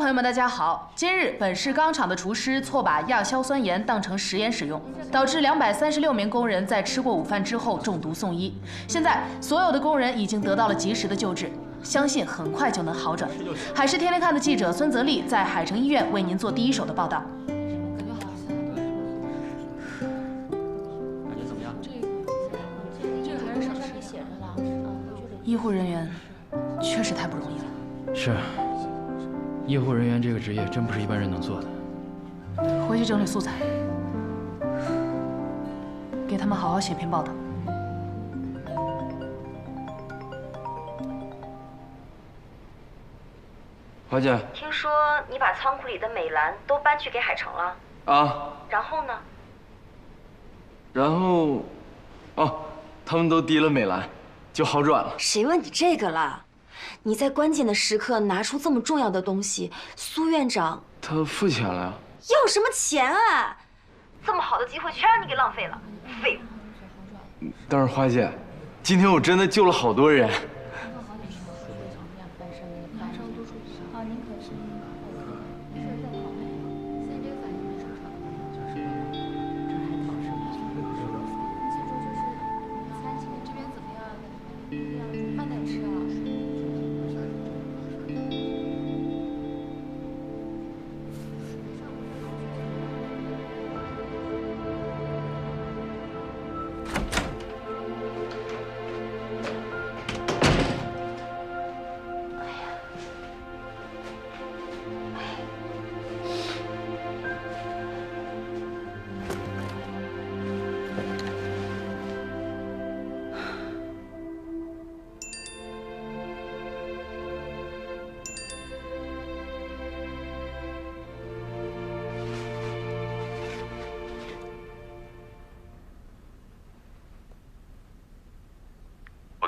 友们，大家好！今日本市钢厂的厨师错把亚硝酸盐当成食盐使用，导致236名工人在吃过午饭之后中毒送医。现在所有的工人已经得到了及时的救治，相信很快就能好转。海事天天看的记者孙泽丽在海城医院为您做第一手的报道。感觉怎么样？这个还是上面写着了。医护人员确实太不容易了。是。 医护人员这个职业真不是一般人能做的。回去整理素材，给他们好好写篇报道。华姐，听说你把仓库里的美兰都搬去给海城了啊？然后呢？然后，哦，他们都滴了美兰，就好转了。谁问你这个了？ 你在关键的时刻拿出这么重要的东西，苏院长他付钱了呀？要什么钱啊？这么好的机会全让你给浪费了，废物！但是花姐，今天我真的救了好多人。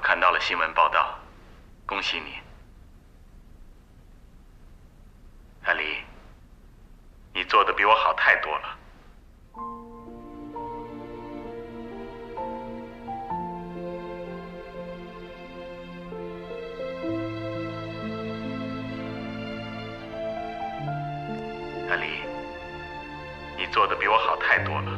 看到了新闻报道，恭喜你，阿离，你做的比我好太多了。阿离，你做的比我好太多了。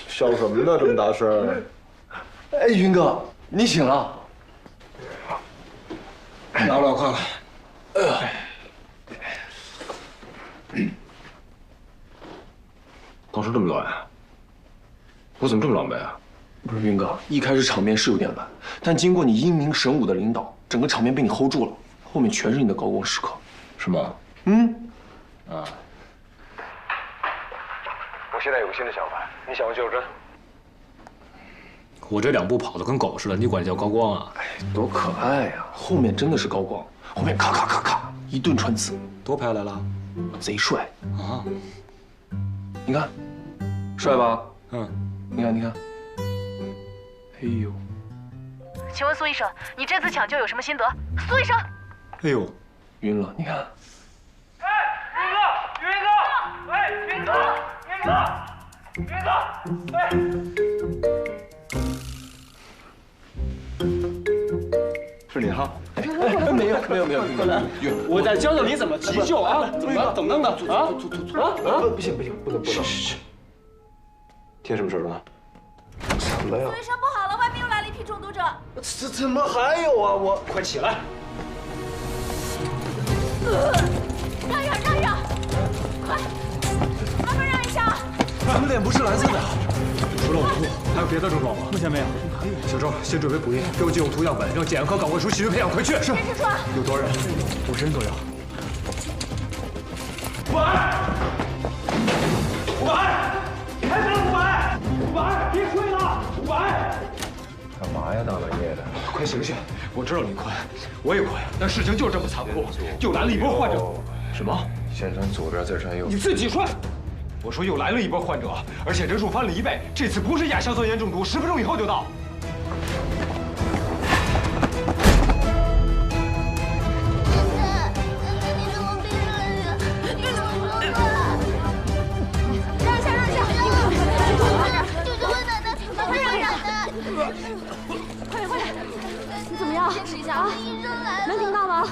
笑什么呢？这么大声！哎，云哥，你醒了？拿过来我看看。当时这么乱啊？我怎么这么狼狈啊？不是云哥，一开始场面是有点乱，但经过你英明神武的领导，整个场面被你 hold 住了，后面全是你的高光时刻，是吗？啊。我现在有个新的想法，你想不就真？我这2步跑得跟狗似的，你管叫高光啊？哎，多可爱呀！后面真的是高光，后面咔咔咔咔一顿穿刺，多拍来了，贼帅啊！你看，帅吧？嗯，你看，你看。哎呦，请问苏医生，你这次抢救有什么心得？苏医生，哎呦，晕了，你看。哎，云哥，哎，是你哈？没有，我在教教你怎么急救啊，怎么弄的啊？不行，不能。添什么事了？什么呀？苏医生不好了，外面又来了一批中毒者。怎么还有啊？我快起来！让，快，麻烦让一下。怎么脸不是蓝色的？除了呕吐，还有别的症状吗？目前没有。小周，先准备补液，给我寄呕吐样本，让检验科岗位处细菌培养，快去！是。有多少人？50人左右。500，还剩500，别睡了，500。干嘛呀？大半夜的！快醒醒！我知道你困，我也困，但事情就是这么残酷，又来了一波患者。什么？先穿左边，再穿右。你自己穿。我说又来了一波患者，而且人数翻了1倍。这次不是亚硝酸盐中毒，10分钟以后就到。你怎么样？坚持一下啊！能听到吗？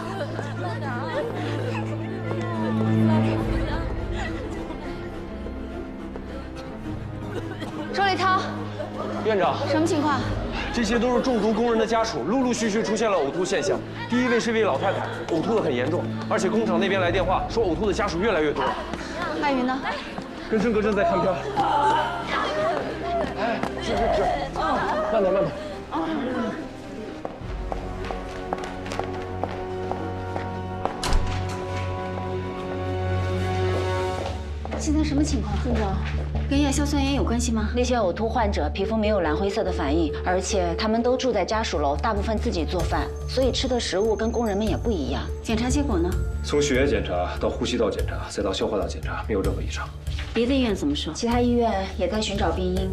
周立涛，院长，什么情况？这些都是中毒工人的家属，陆陆续续出现了呕吐现象。第一位是一位老太太，呕吐的很严重，而且工厂那边来电话说呕吐的家属越来越多。艾云呢？跟申哥正在看片。哎，是，慢点。现在什么情况？村长，跟亚硝酸盐有关系吗？那些呕吐患者皮肤没有蓝灰色的反应，而且他们都住在家属楼，大部分自己做饭，所以吃的食物跟工人们也不一样。检查结果呢？从血液检查到呼吸道检查，再到消化道检查，没有任何异常。别的医院怎么说？其他医院也在寻找病因。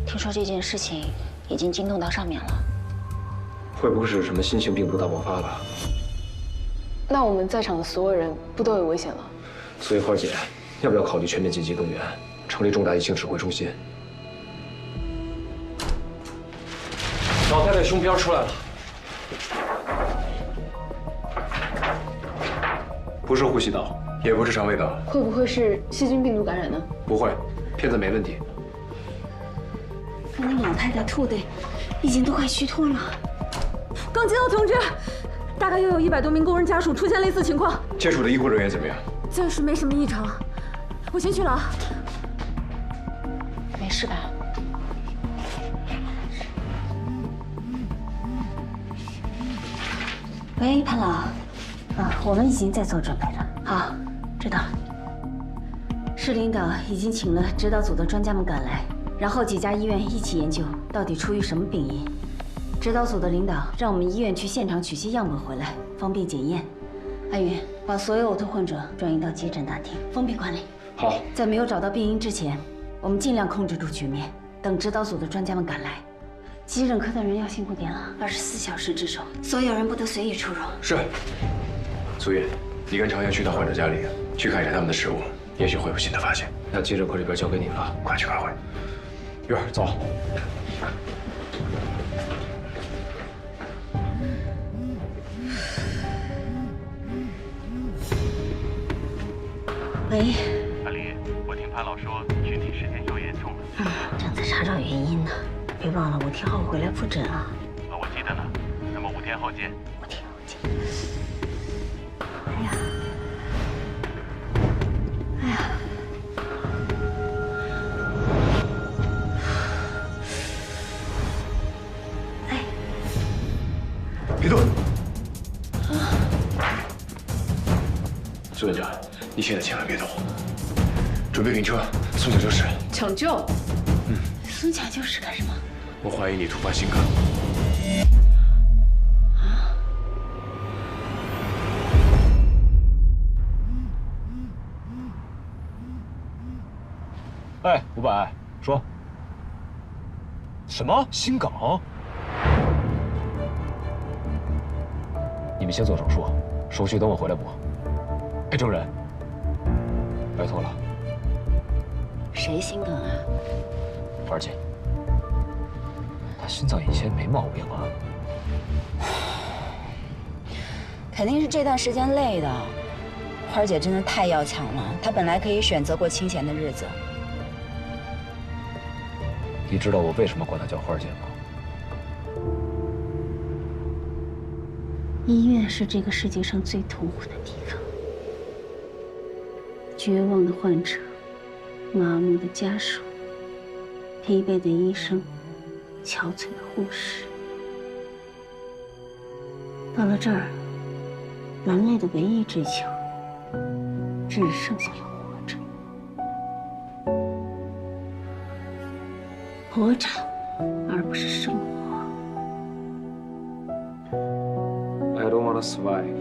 听说这件事情已经惊动到上面了。会不会是什么新型病毒大爆发了？那我们在场的所有人不都有危险了？所以花姐，要不要考虑全面紧急动员，成立重大疫情指挥中心？老太太胸片出来了，不是呼吸道，也不是肠胃道，会不会是细菌病毒感染呢？不会，片子没问题。看那老太太吐的，已经都快虚脱了。刚接到通知，大概又有100多名工人家属出现类似情况。接触的医护人员怎么样？暂时没什么异常，我先去了啊。没事吧？喂，潘老，我们已经在做准备了。好，知道。市领导已经请了指导组的专家们赶来，然后几家医院一起研究到底出于什么病因。指导组的领导让我们医院去现场取些样本回来，方便检验。安云，把所有呕吐患者转移到急诊大厅，封闭管理。好，在没有找到病因之前，我们尽量控制住局面，等指导组的专家们赶来。急诊科的人要辛苦点了，24小时值守，所有人不得随意出入。是。苏叶，你跟常燕去到患者家里，去看一下他们的食物，也许会有新的发现。那急诊科这边交给你了，快去开会。月儿，走。喂，阿离，我听潘老说具体事件又严重了。正在查找原因呢，别忘了5天后回来复诊啊。我记得呢，那么5天后见。5天后见。哎呀，别动！苏院长，你现在千万别动，准备拼车送抢救室。抢救？送抢救室干什么？我怀疑你突发心梗。哎，500，说。什么心梗？你们先做手术，手续等我回来补。哎，证人，拜托了。谁心梗啊？花儿姐，他心脏以前没毛病啊。肯定是这段时间累的。花儿姐真的太要强了，她本来可以选择过清闲的日子。你知道我为什么管她叫花儿姐吗？医院是这个世界上最痛苦的地方。绝望的患者，麻木的家属，疲惫的医生，憔悴的护士。到了这儿，人类的唯一追求，只剩下了活着。活着，而不是生活。I don't want to survive.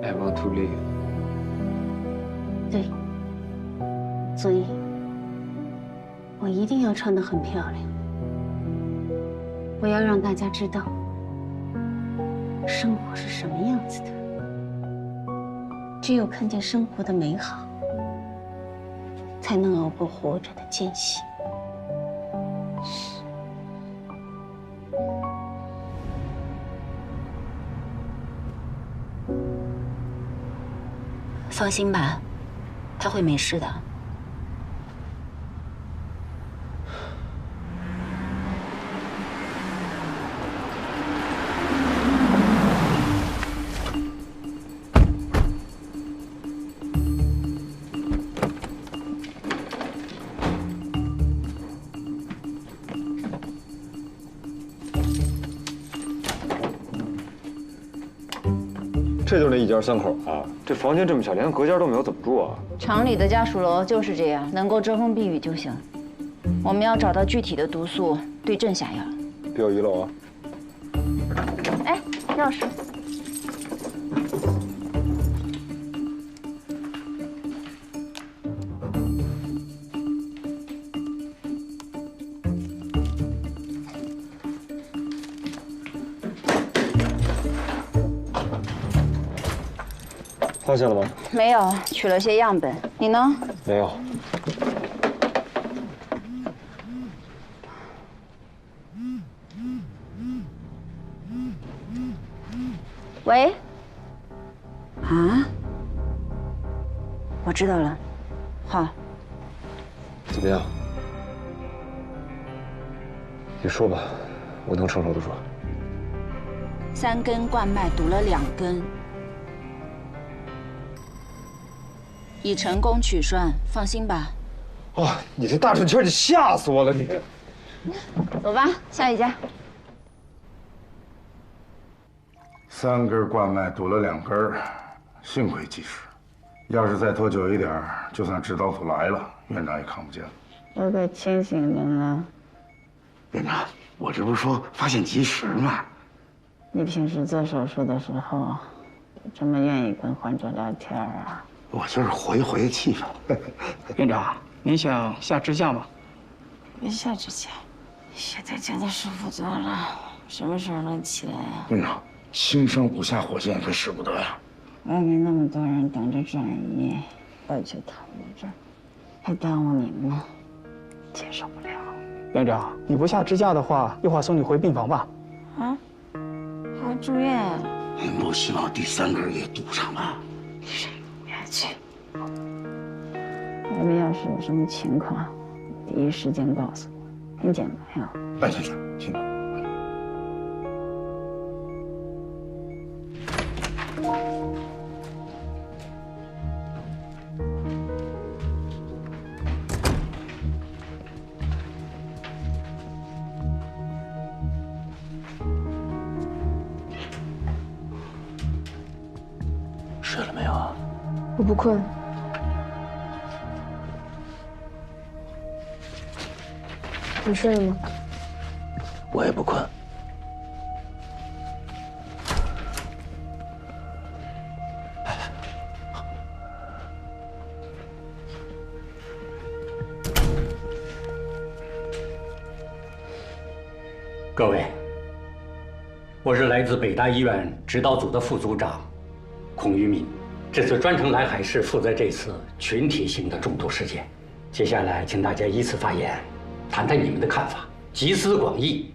I want to live. 对，所以我一定要穿得很漂亮。我要让大家知道，生活是什么样子的。只有看见生活的美好，才能熬过活着的艰辛。放心吧，他会没事的。这就那一家三口啊，这房间这么小，连隔间都没有，怎么住啊？厂里的家属楼就是这样，能够遮风避雨就行。我们要找到具体的毒素，对症下药。别有遗漏啊！哎，钥匙。发现了吗？没有，取了些样本。你呢？没有。喂？啊？我知道了。好。怎么样？你说吧，我能承受得住。3根冠脉堵了2根。已成功取栓，放心吧。哇，你这大喘气，你吓死我了你！走吧，下一家。 3根冠脉堵了2根，幸亏及时。要是再拖久一点，就算指导组来了，院长也看不见了。我可清醒着呢。院长，我这不是说发现及时吗？你平时做手术的时候，这么愿意跟患者聊天啊？我就是活跃气氛。院长，您想下支架吗？别下支架，现在真的舒服多了。什么时候能起来啊？院长，轻伤不下火线，可使不得呀。外面那么多人等着转移，我却躺在这儿，还耽误你们呢，接受不了。院长，你不下支架的话，一会儿送你回病房吧。啊？还要住院啊？您不希望第3根也堵上吧？别去。外面要是有什么情况，第一时间告诉我，听见没有？白先生，听到。 睡了没有啊？我不困。你睡了吗？我也不困。各位，我是来自北大医院指导组的副组长。 孔于民，这次专程来海市，负责这次群体性的中毒事件。接下来，请大家依次发言，谈谈你们的看法，集思广益，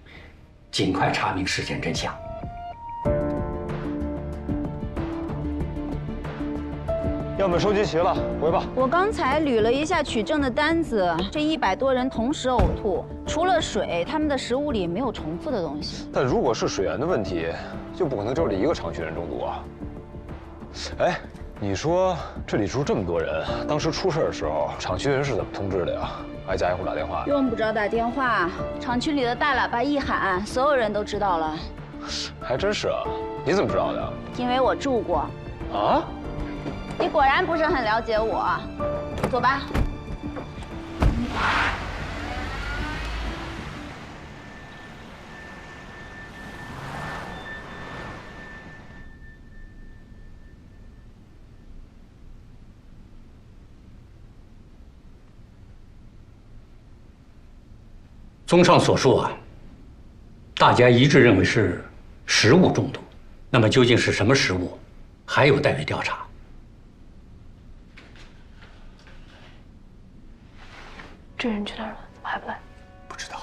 尽快查明事件真相。样本收集齐了，回吧。我刚才捋了一下取证的单子，这100多人同时呕吐，除了水，他们的食物里没有重复的东西。但如果是水源的问题，就不可能就这一个厂区人中毒啊。 哎，你说这里住这么多人，当时出事的时候，厂区人是怎么通知的呀？挨家挨户打电话？用不着打电话，厂区里的大喇叭一喊，所有人都知道了。还真是啊，你怎么知道的？因为我住过。啊？你果然不是很了解我。走吧。综上所述啊，大家一致认为是食物中毒。那么究竟是什么食物，还有待于调查。这人去哪儿了？怎么还不来？不知道。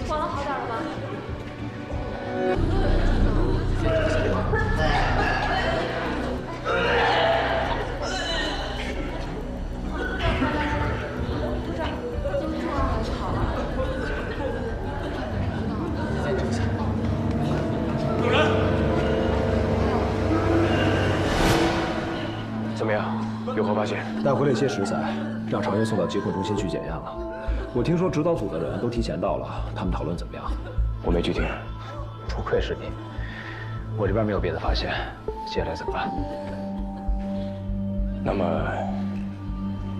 管了好点了吧？怎么样？有何发现？带回了一些食材，让常员送到疾控中心去检验了。我听说指导组的人都提前到了，他们讨论怎么样？我没去听。不愧是你，我这边没有别的发现，接下来怎么办？那么，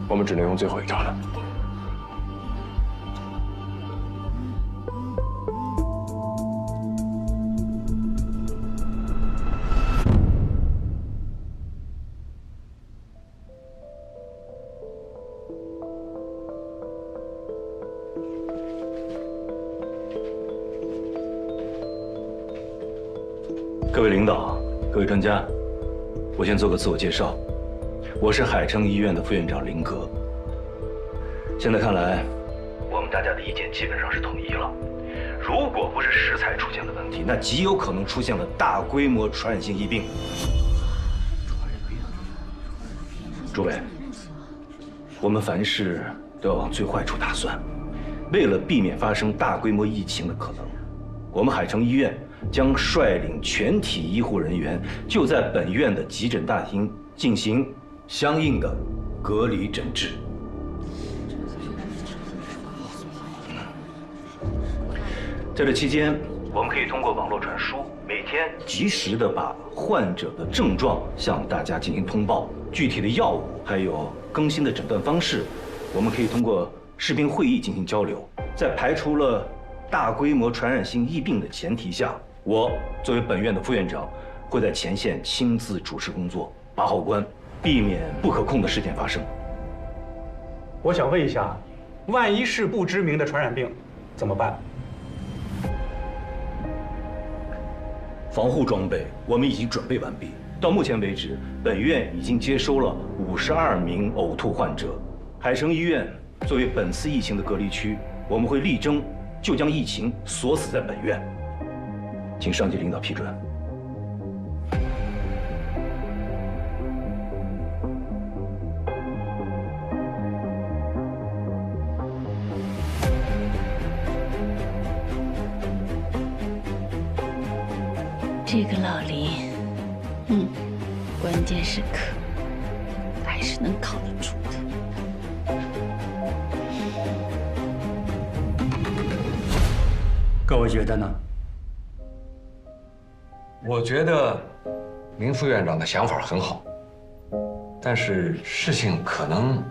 我们只能用最后一招了。各位领导，各位专家，我先做个自我介绍，我是海城医院的副院长林格。现在看来，我们大家的意见基本上是统一了。如果不是食材出现了问题，那极有可能出现了大规模传染性疫病。诸位，我们凡事都要往最坏处打算，为了避免发生大规模疫情的可能，我们海城医院将率领全体医护人员就在本院的急诊大厅进行相应的隔离诊治。在这期间，我们可以通过网络传输，每天及时的把患者的症状向大家进行通报，具体的药物还有更新的诊断方式，我们可以通过视频会议进行交流。在排除了大规模传染性疫病的前提下，我作为本院的副院长，会在前线亲自主持工作，把好关，避免不可控的事件发生。我想问一下，万一是不知名的传染病，怎么办？防护装备我们已经准备完毕。到目前为止，本院已经接收了52名呕吐患者。海城医院作为本次疫情的隔离区，我们会力争就将疫情锁死在本院。请上级领导批准。这个老林，关键时刻还是能靠得住的。各位觉得呢？我觉得林副院长的想法很好，但是事情可能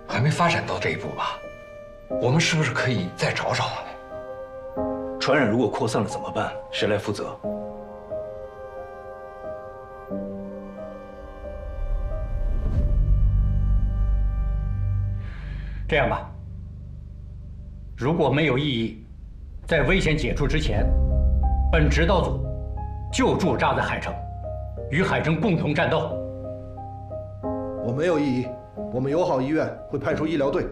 还没发展到这一步吧。我们是不是可以再找找他们？传染如果扩散了怎么办？谁来负责？这样吧，如果没有异议，在危险解除之前，本指导组就驻扎在海城，与海城共同战斗。我没有异议，我们友好医院会派出医疗队，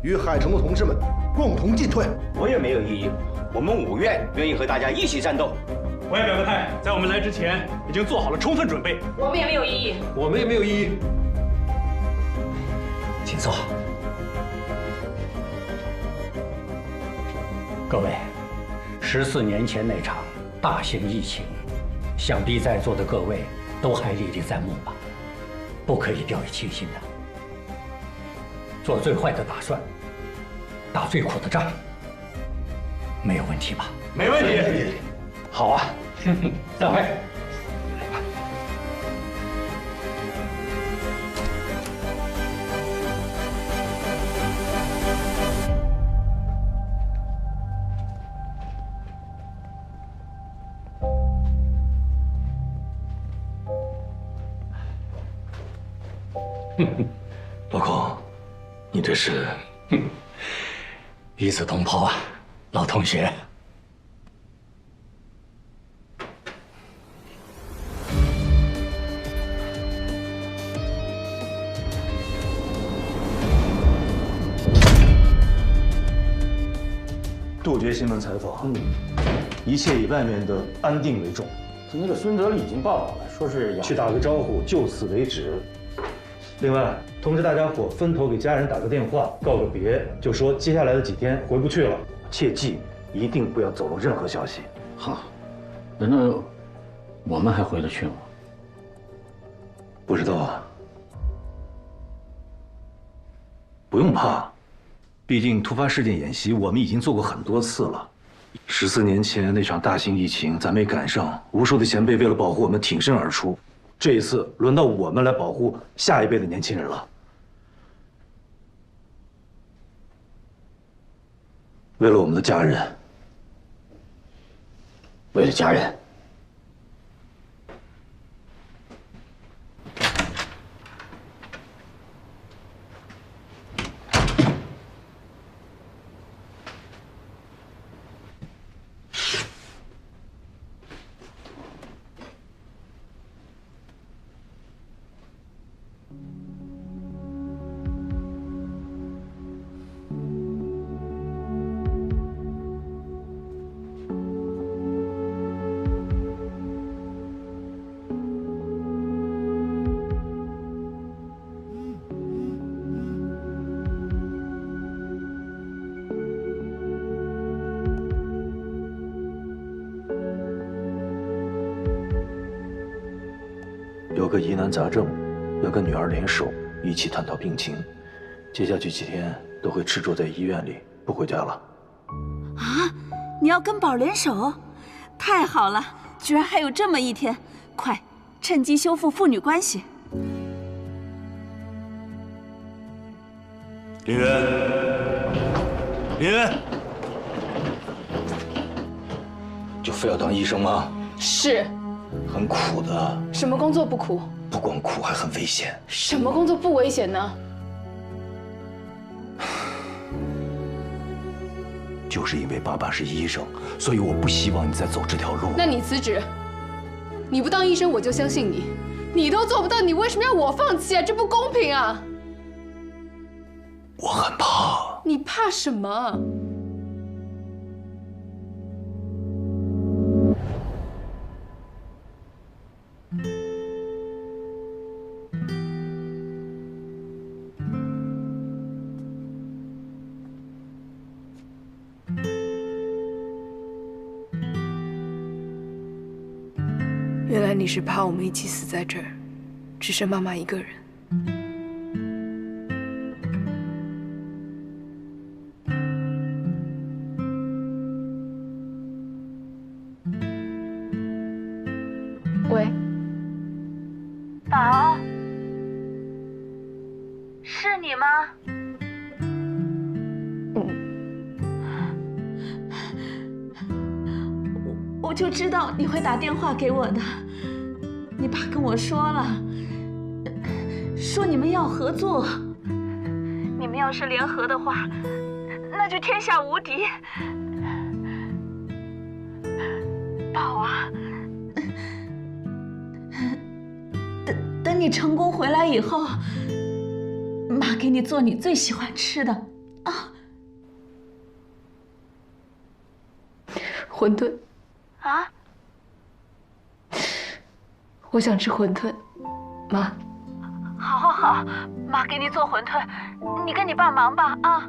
与海城的同志们共同进退。我也没有异议，我们5院愿意和大家一起战斗。我也表个态，在我们来之前已经做好了充分准备。我们也没有异议，我们也没有异议。请坐。各位，14年前那场大型疫情，想必在座的各位都还历历在目吧？不可以掉以轻心的，做最坏的打算，打最苦的仗，没有问题吧？没问题。好啊，散会。老孔，你这是与子同袍啊，老同学。杜绝新闻采访，一切以外面的安定为重。那个孙德利已经报道了，说是去打个招呼，就此为止。另外，通知大家伙分头给家人打个电话，告个别，就说接下来的几天回不去了，切记一定不要走漏任何消息。好，那我们还回得去吗？不知道啊，不用怕，毕竟突发事件演习我们已经做过很多次了。14年前那场大型疫情咱没赶上，无数的前辈为了保护我们挺身而出。这一次轮到我们来保护下一辈的年轻人了。为了我们的家人，为了家人。有个疑难杂症，要跟女儿联手一起探讨病情。接下去几天都会吃住在医院里，不回家了。啊！你要跟宝联手？太好了，居然还有这么一天！快，趁机修复父女关系。林渊，林渊，就非要当医生吗？是。很苦的。什么工作不苦？不光苦，还很危险。什么工作不危险呢？就是因为爸爸是医生，所以我不希望你再走这条路。那你辞职，你不当医生我就相信你。你都做不到，你为什么要我放弃啊？这不公平啊！我很怕。你怕什么？原来你是怕我们一起死在这儿，只剩妈妈一个人。喂，宝，是你吗？我就知道你会打电话给我的。你爸跟我说了，说你们要合作。你们要是联合的话，那就天下无敌。宝啊，等你成功回来以后，妈给你做你最喜欢吃的啊。馄饨。啊！我想吃馄饨，妈。好，好，好，妈给你做馄饨，你跟你爸忙吧啊。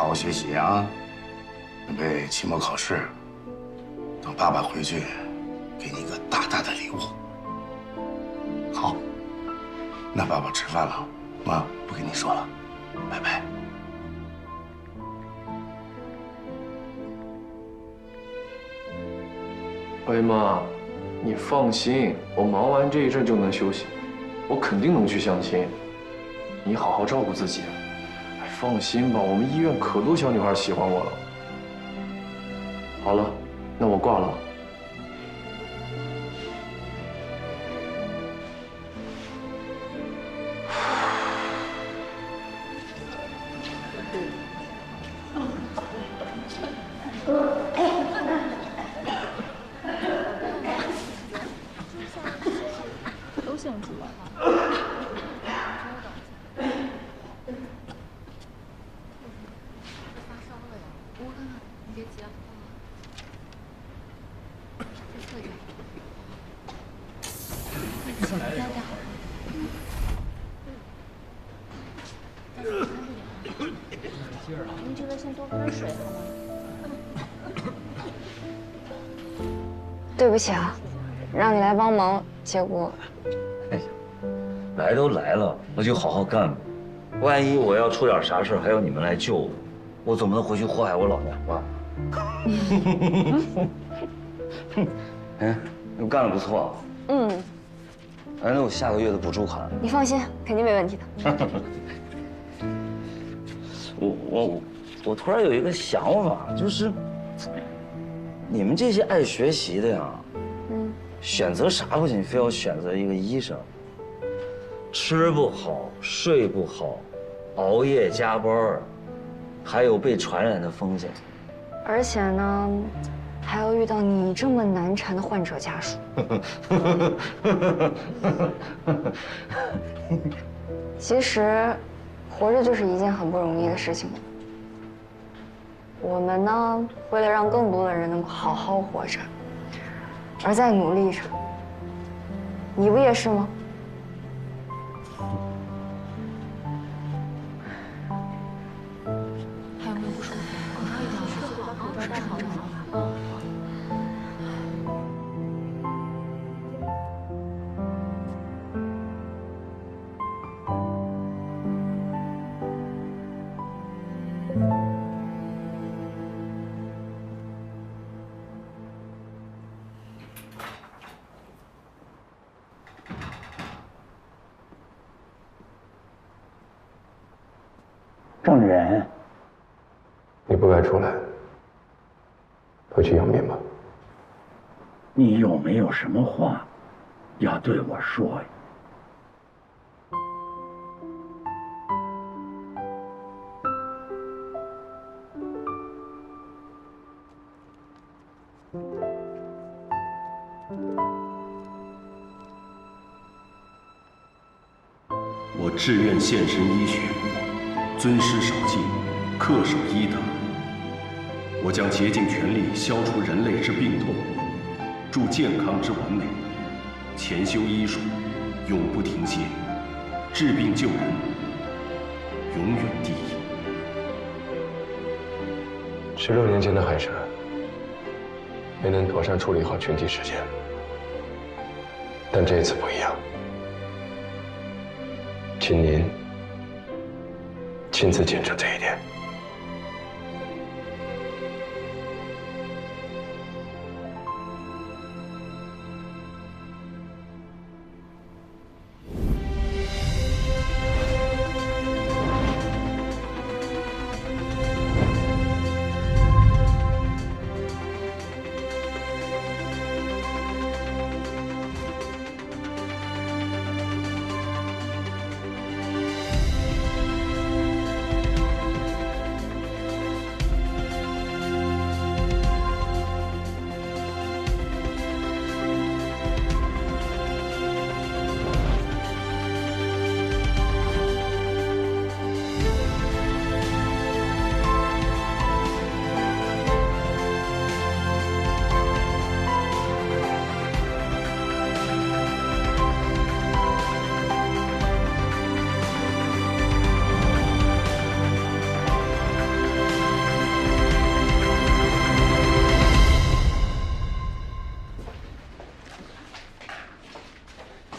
好好学习啊，准备期末考试。等爸爸回去，给你一个大大的礼物。好，那爸爸吃饭了，妈不跟你说了，拜拜。哎妈，你放心，我忙完这一阵就能休息，我肯定能去相亲。你好好照顾自己。哎，放心吧，我们医院可多小女孩喜欢我了。好了，那我挂了。都姓朱。别急啊。您这个先多喝点水好吗？对不起啊，让你来帮忙，结果……哎呀，来都来了，我就好好干吧。万一我要出点啥事，还要你们来救我，我总不能回去祸害我老娘吧？哎，你干得不错啊。嗯。哎，那我下个月的补助款，你放心，肯定没问题的。我突然有一个想法，就是你们这些爱学习的呀，选择啥不行，非要选择一个医生，吃不好，睡不好，熬夜加班，还有被传染的风险。而且呢，还要遇到你这么难缠的患者家属。其实，活着就是一件很不容易的事情。我们呢，为了让更多的人能够好好活着，而在努力着。你不也是吗？还有没有不舒服？一定要吃嘴巴口罩戴好了。郑人，你不该出来，回去养病吧。你有没有什么话要对我说呀？我志愿献身医学，尊师守纪，恪守医德。我将竭尽全力消除人类之病痛，助健康之完美，潜修医术，永不停歇，治病救人，永远第一。16年前的海蛇没能妥善处理好群体事件，但这次不一样，请您亲自见证这一点。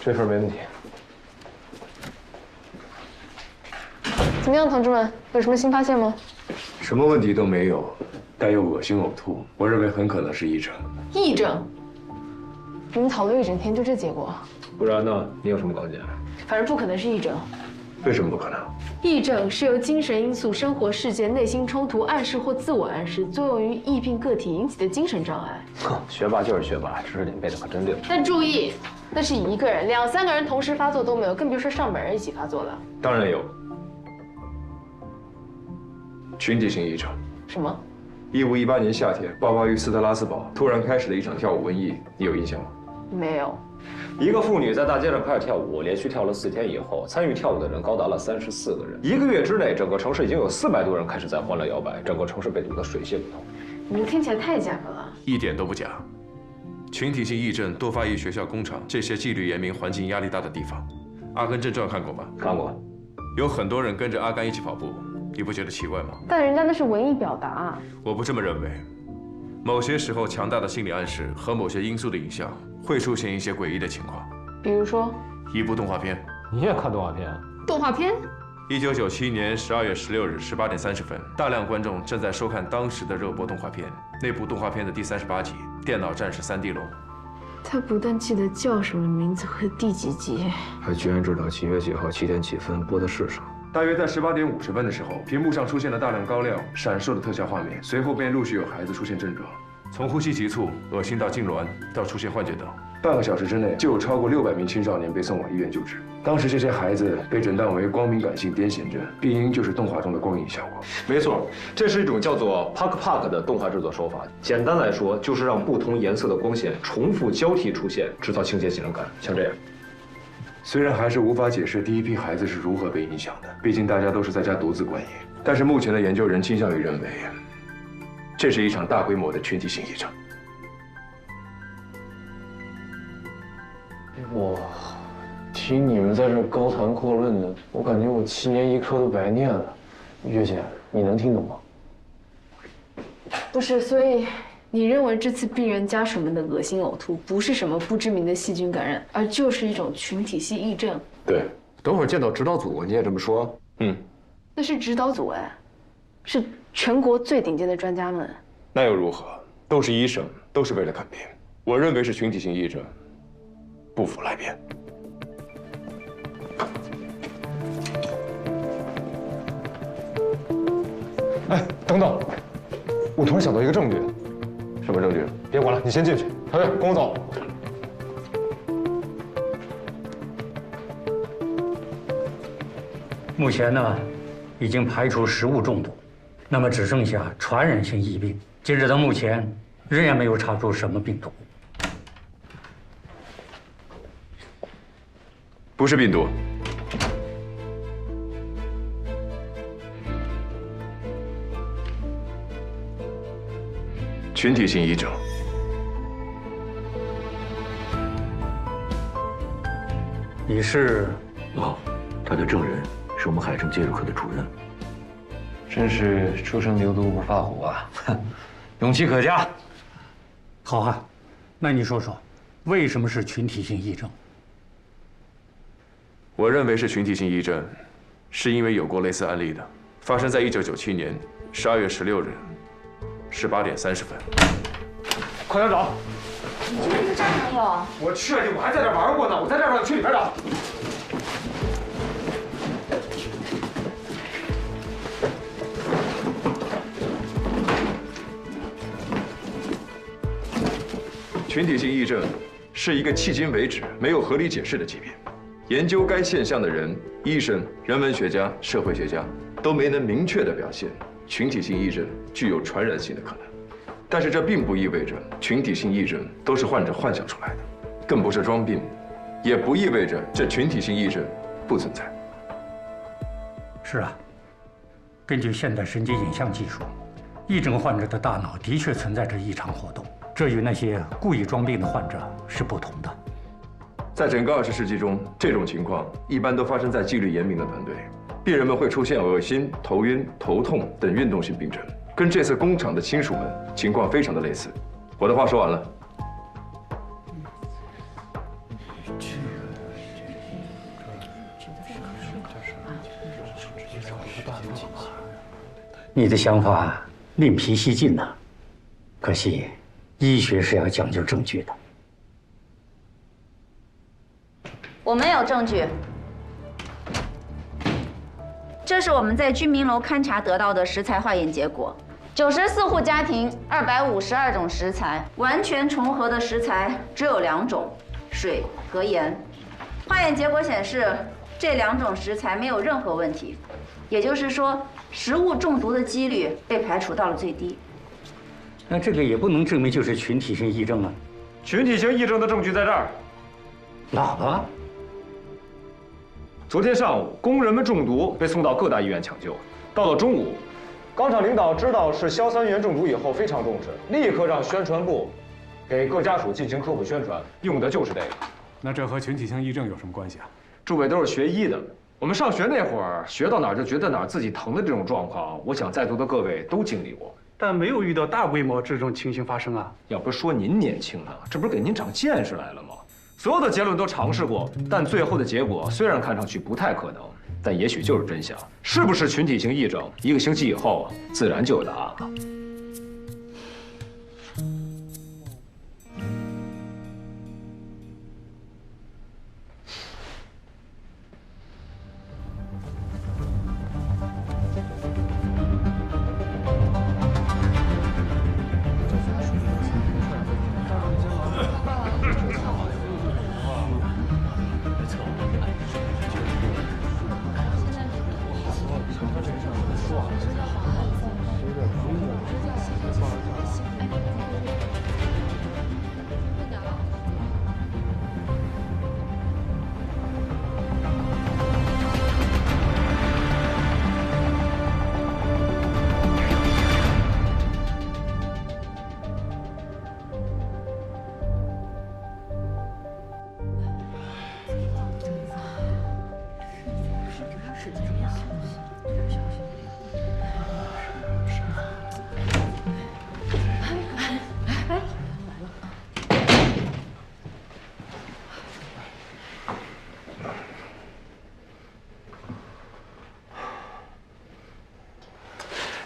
这份没问题。怎么样，同志们，有什么新发现吗？什么问题都没有，但有恶心呕吐，我认为很可能是癔症。癔症？你们讨论一整天，就这结果？不然呢？你有什么高见？反正不可能是癔症。为什么不可能？癔症是由精神因素、生活事件、内心冲突、暗示或自我暗示作用于疫病个体引起的精神障碍。哼，学霸就是学霸，知识点背的可真溜。但注意，那是一个人，2、3个人同时发作都没有，更别说上百人一起发作了。当然有。群体性癔症。什么？1518年夏天爆发于斯特拉斯堡，突然开始的一场跳舞瘟疫，你有印象吗？没有。一个妇女在大街上开始跳舞，连续跳了4天以后，参与跳舞的人高达了34个人。1个月之内，整个城市已经有400多人开始在欢乐摇摆，整个城市被堵得水泄不通。你们听起来太假了。一点都不假。群体性癔症多发于学校、工厂这些纪律严明、环境压力大的地方。《阿甘正传》看过吗？看过。有很多人跟着阿甘一起跑步，你不觉得奇怪吗？但人家那是文艺表达。我不这么认为。某些时候，强大的心理暗示和某些因素的影响，会出现一些诡异的情况。比如说，一部动画片。你也看动画片？动画片？1997年12月16日18点30分，大量观众正在收看当时的热播动画片。那部动画片的第38集《电脑战士3D 龙》。他不但记得叫什么名字和第几集，还居然知道几月几号7点几分播的是什么。大约在18点50分的时候，屏幕上出现了大量高亮、闪烁的特效画面，随后便陆续有孩子出现症状，从呼吸急促、恶心到痉挛，到出现幻觉等。半个小时之内，就有超过600名青少年被送往医院救治。当时这些孩子被诊断为光敏感性癫痫症，病因就是动画中的光影效果。没错，这是一种叫做 Puck 的动画制作手法。简单来说，就是让不同颜色的光线重复交替出现，制造情节紧张感，像这样。虽然还是无法解释第一批孩子是如何被影响的，毕竟大家都是在家独自观影。但是目前的研究人倾向于认为，这是一场大规模的群体性癔症。哇，听你们在这高谈阔论的，我感觉我7年医科都白念了。月姐，你能听懂吗？不是，所以你认为这次病人家属们的恶心呕吐不是什么不知名的细菌感染，而就是一种群体性癔症？对，等会儿见到指导组你也这么说。那是指导组哎，是全国最顶尖的专家们。那又如何？都是医生，都是为了看病。我认为是群体性癔症，不服来辩。哎，等等，我突然想到一个证据。什么证据？别管了，你先进去。小月，跟我走。目前呢，已经排除食物中毒，那么只剩下传染性疫病。截止到目前，仍然没有查出什么病毒。不是病毒。群体性癔症。你是？他的证人是我们海城介入科的主任。真是初生牛犊不怕虎啊，勇气可嘉。好汉，那你说说，为什么是群体性癔症？我认为是群体性癔症，是因为有过类似案例的，发生在1997年12月16日18点30分。快点找！你怎么这儿没有？我确定我还在这玩过呢，我在这儿，你去里边找。群体性癔症是一个迄今为止没有合理解释的疾病。研究该现象的人，医生、人文学家、社会学家都没能明确地表现群体性癔症具有传染性的可能。但是这并不意味着群体性癔症都是患者幻想出来的，更不是装病，也不意味着这群体性癔症不存在。是啊，根据现代神经影像技术，癔症患者的大脑的确存在着异常活动，这与那些故意装病的患者是不同的。在整个20世纪中，这种情况一般都发生在纪律严明的团队，病人们会出现恶心、头晕、头痛等运动性病症，跟这次工厂的亲属们情况非常的类似。我的话说完了。你的想法另辟蹊径呐，可惜医学是要讲究证据的。我们有证据，这是我们在居民楼勘查得到的食材化验结果。94户家庭，252种食材，完全重合的食材只有2种，水和盐。化验结果显示，这2种食材没有任何问题，也就是说，食物中毒的几率被排除到了最低。那这个也不能证明就是群体性癔症啊。群体性癔症的证据在这儿。哪个？昨天上午，工人们中毒，被送到各大医院抢救。到了中午，钢厂领导知道是硝酸盐中毒以后非常重视，立刻让宣传部给各家属进行科普宣传，用的就是这个。那这和群体性癔症有什么关系啊？诸位都是学医的，我们上学那会儿学到哪儿就觉得哪儿自己疼的这种状况，我想在座的各位都经历过，但没有遇到大规模这种情形发生啊。要不是说您年轻呢，这不是给您长见识来了吗？所有的结论都尝试过，但最后的结果虽然看上去不太可能，但也许就是真相。是不是群体性癔症？1个星期以后自然就有答案了。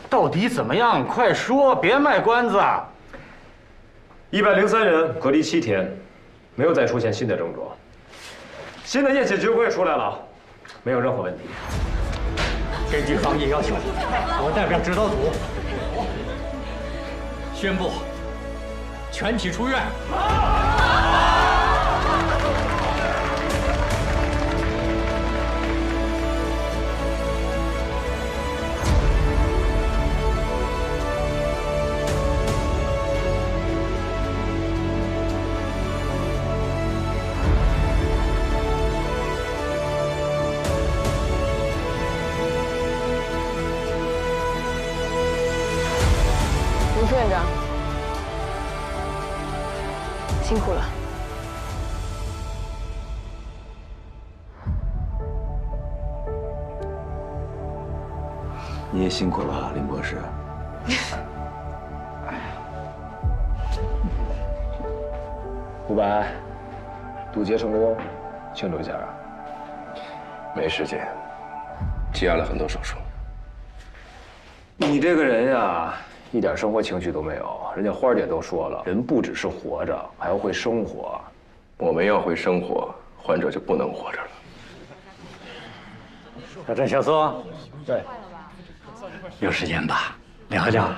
到底怎么样？快说，别卖关子。103人隔离7天，没有再出现新的症状。新的验血结果也出来了，没有任何问题。根据防疫要求，我代表指导组宣布全体出院。吴副院长，辛苦了。你也辛苦了，林博士。伍佰，堵截成功，庆祝一下啊！没时间，积压了很多手术。你这个人呀，一点生活情趣都没有。人家花姐都说了，人不只是活着，还要会生活。我们要会生活，患者就不能活着了。小郑、小苏，对，有时间吧，聊聊。